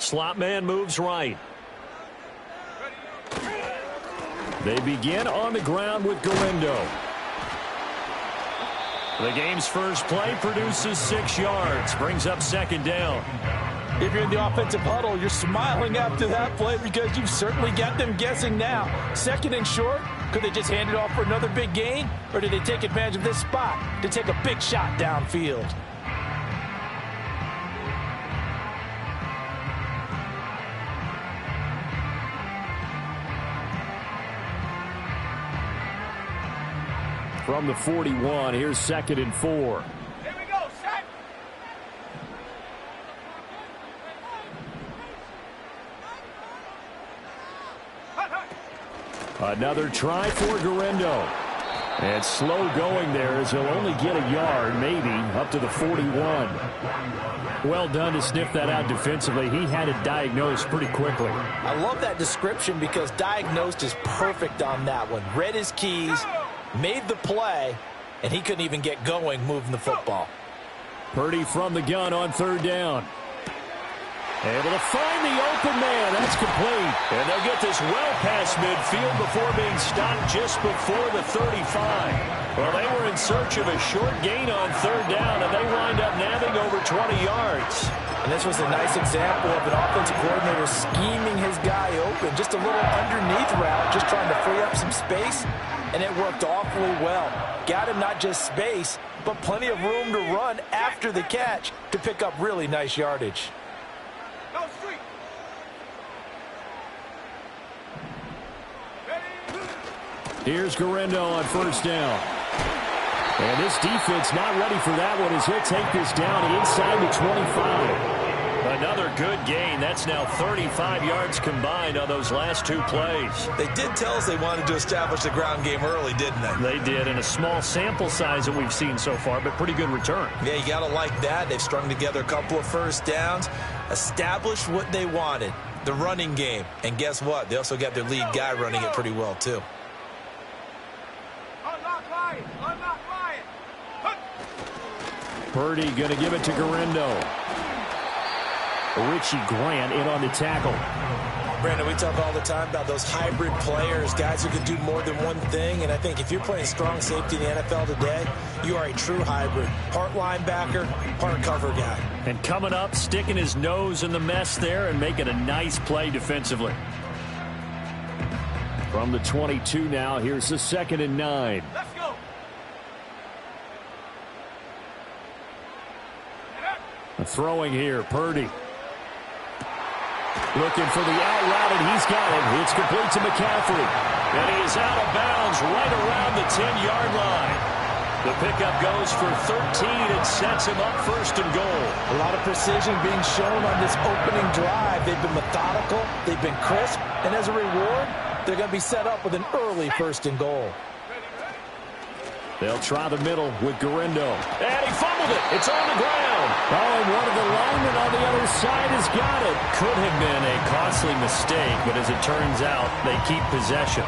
Slot man moves right. They begin on the ground with Galindo. The game's first play produces 6 yards. Brings up second down. If you're in the offensive huddle, you're smiling after that play because you've certainly got them guessing now. Second and short, could they just hand it off for another big gain? Or did they take advantage of this spot to take a big shot downfield? From the 41, here's second and 4. Here we go, set. Another try for Galindo. And slow going there as he'll only get a yard, maybe, up to the 41. Well done to sniff that out defensively. He had it diagnosed pretty quickly. I love that description because diagnosed is perfect on that one. Read his keys, made the play, and he couldn't even get going moving the football. Purdy from the gun on third down. Able to find the open man. That's complete. And they'll get this well past midfield before being stopped just before the 35. Well, they were in search of a short gain on third down, and they wind up nabbing over 20 yards. And this was a nice example of an offensive coordinator scheming his guy open. Just a little underneath route, just trying to free up some space, and it worked awfully well. Got him not just space, but plenty of room to run after the catch to pick up really nice yardage. Here's Galindo on first down. And this defense not ready for that one as he'll take this down inside the 25. Another good gain. That's now 35 yards combined on those last 2 plays. They did tell us they wanted to establish the ground game early, didn't they? They did, in a small sample size that we've seen so far, but pretty good return. Yeah, you got to like that. They've strung together a couple of first downs, established what they wanted, the running game. And guess what? They also got their lead guy running it pretty well, too. Purdy going to give it to Galindo. Richie Grant in on the tackle. Brandon, we talk all the time about those hybrid players, guys who can do more than one thing. And I think if you're playing strong safety in the NFL today, you are a true hybrid. Part linebacker, part cover guy. And coming up, sticking his nose in the mess there and making a nice play defensively. From the 22 now, here's the 2nd and 9. Let's go. Throwing here, Purdy. Looking for the out route, and he's got it. It's complete to McCaffrey. And he is out of bounds right around the 10-yard line. The pickup goes for 13 and sets him up first and goal. A lot of precision being shown on this opening drive. They've been methodical, they've been crisp, and as a reward, they're going to be set up with an early first and goal. They'll try the middle with Galindo. And he fumbled it. It's on the ground. Oh, and one of the linemen on the other side has got it. Could have been a costly mistake, but as it turns out, they keep possession.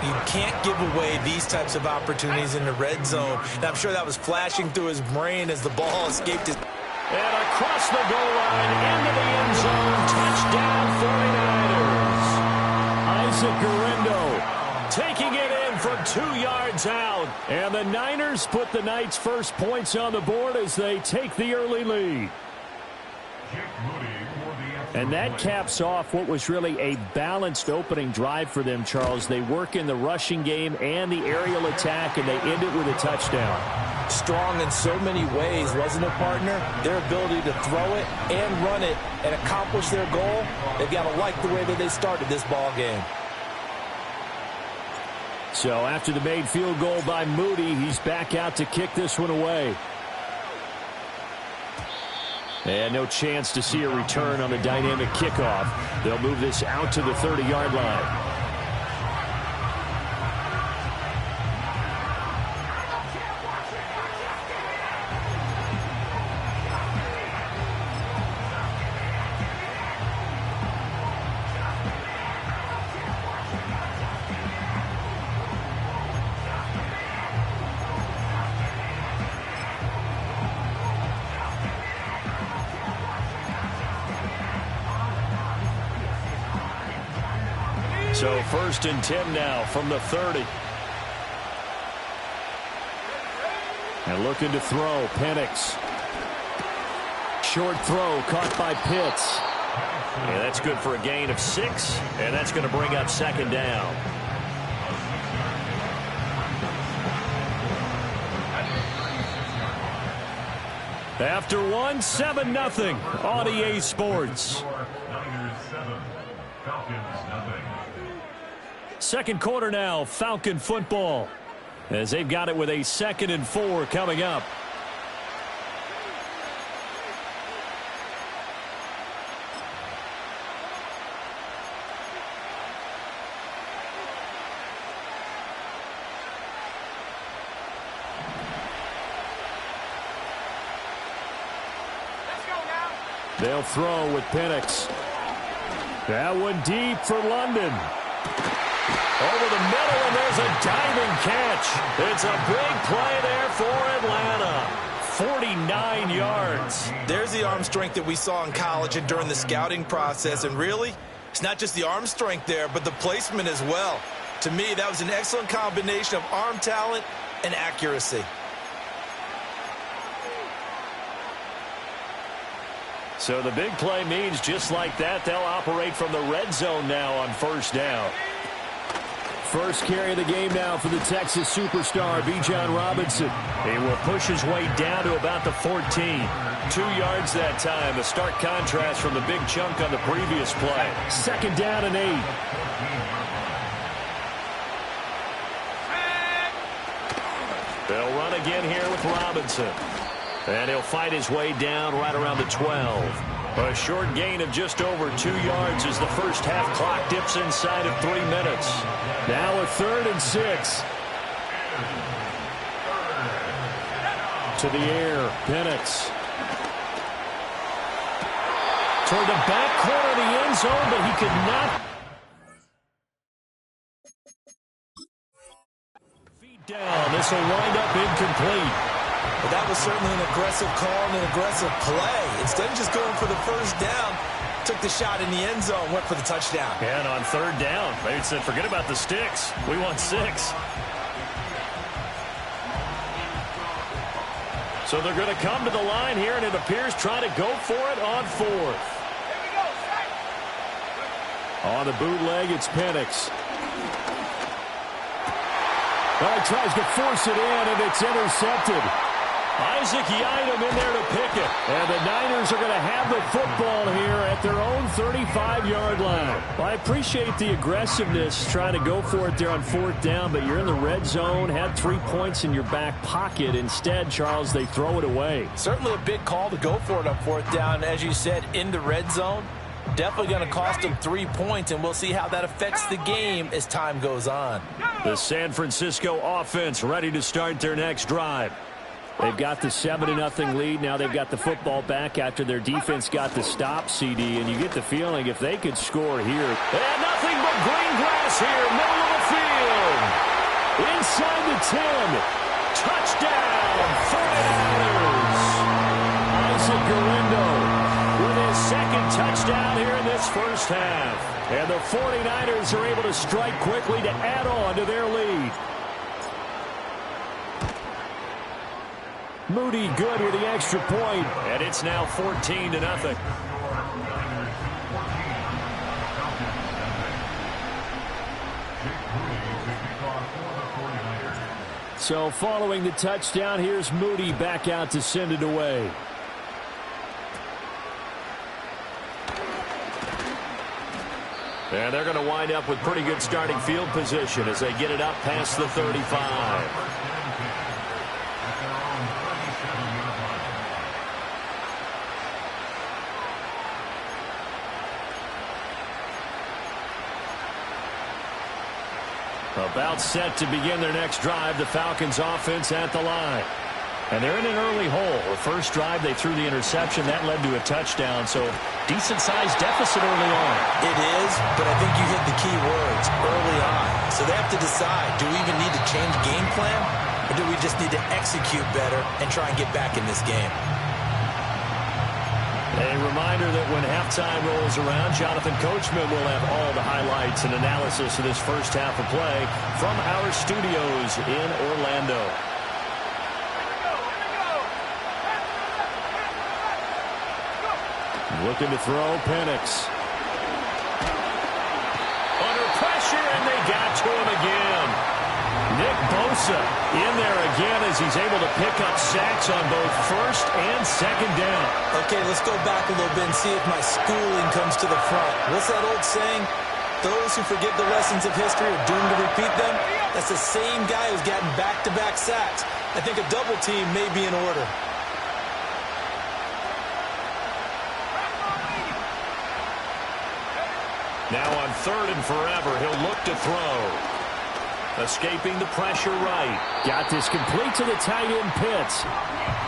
You can't give away these types of opportunities in the red zone. And I'm sure that was flashing through his brain as the ball escaped his... And across the goal line, into the end zone. Touchdown, 49ers. Isaac Galindo taking it in from 2 yards out. And the Niners put the Knights' first points on the board as they take the early lead. And that caps off what was really a balanced opening drive for them, Charles. They work in the rushing game and the aerial attack, and they end it with a touchdown. Strong in so many ways, wasn't it, partner? Their ability to throw it and run it and accomplish their goal, they've got to like the way that they started this ball game. So after the made field goal by Moody, he's back out to kick this one away. And no chance to see a return on the dynamic kickoff. They'll move this out to the 30-yard line. So 1st and 10 now from the 30. And looking to throw, Penix. Short throw caught by Pitts. And that's good for a gain of 6, and that's going to bring up 2nd down. After 1, 7-0 on EA Sports. Second quarter now, Falcon football, as they've got it with a 2nd and 4 coming up. They'll throw with Penix. That one deep for London. Over the middle, and there's a diving catch. It's a big play there for Atlanta. 49 yards. There's the arm strength that we saw in college and during the scouting process. And really, it's not just the arm strength there, but the placement as well. To me, that was an excellent combination of arm talent and accuracy. So the big play means just like that, they'll operate from the red zone now on 1st down. First carry of the game now for the Texas superstar, Bijan Robinson. He will push his way down to about the 14. 2 yards that time, a stark contrast from the big chunk on the previous play. 2nd down and 8. They'll run again here with Robinson. And he'll fight his way down right around the 12. A short gain of just over 2 yards as the first half clock dips inside of 3 minutes. Now a 3rd and 6. To the air, Penix. Toward the back corner of the end zone, but he could not. Feet down. This will wind up incomplete. But that was certainly an aggressive call and an aggressive play. Instead of just going for the first down, took the shot in the end zone, went for the touchdown. And on 3rd down, they said, forget about the sticks. We want 6. So they're going to come to the line here, and it appears trying to go for it on 4th. On the bootleg, it's Penix. Oh, he tries to force it in, and it's intercepted. Isaac Yiadom in there to pick it. And the Niners are going to have the football here at their own 35-yard line. Well, I appreciate the aggressiveness trying to go for it there on 4th down, but you're in the red zone, had 3 points in your back pocket. Instead, Charles, they throw it away. Certainly a big call to go for it on 4th down. As you said, in the red zone. Definitely going to cost them 3 points, and we'll see how that affects the game as time goes on. The San Francisco offense ready to start their next drive. They've got the 7-0 lead. Now they've got the football back after their defense got the stop, CD. And you get the feeling if they could score here. And nothing but green grass here, middle of the field. Inside the 10. Touchdown, 49ers. Isaac Guerrero with his 2nd touchdown here in this first half. And the 49ers are able to strike quickly to add on to their lead. Moody good with the extra point, and it's now 14-0. So following the touchdown, here's Moody back out to send it away. And they're going to wind up with pretty good starting field position as they get it up past the 35. About set to begin their next drive, the Falcons offense at the line. And they're in an early hole. The first drive, they threw the interception. That led to a touchdown, so decent-sized deficit early on. It is, but I think you hit the key words, early on. So they have to decide, do we even need to change game plan, or do we just need to execute better and try and get back in this game? A reminder that when halftime rolls around, Jonathan Coachman will have all the highlights and analysis of this first half of play from our studios in Orlando. Looking to throw, Penix. Under pressure, and they got to him again. Nick Bosa in there again as he's able to pick up sacks on both first and second down. Okay, let's go back a little bit and see if my schooling comes to the front. What's that old saying? Those who forget the lessons of history are doomed to repeat them. That's the same guy who's gotten back-to-back sacks. I think a double team may be in order. Now on 3rd and forever, he'll look to throw. Escaping the pressure right. Got this complete to the tight end Pitts.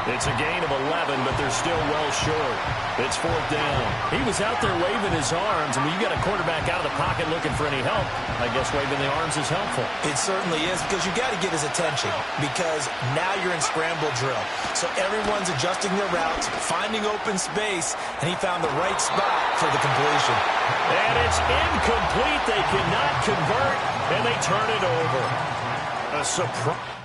It's a gain of 11, but they're still well short. It's 4th down. He was out there waving his arms, and when you got a quarterback out of the pocket looking for any help, I guess waving the arms is helpful. It certainly is, because you got to get his attention, because now you're in scramble drill. So everyone's adjusting their routes, finding open space, and he found the right spot for the completion. And it's incomplete. They cannot convert, and they turn it over. A surprise.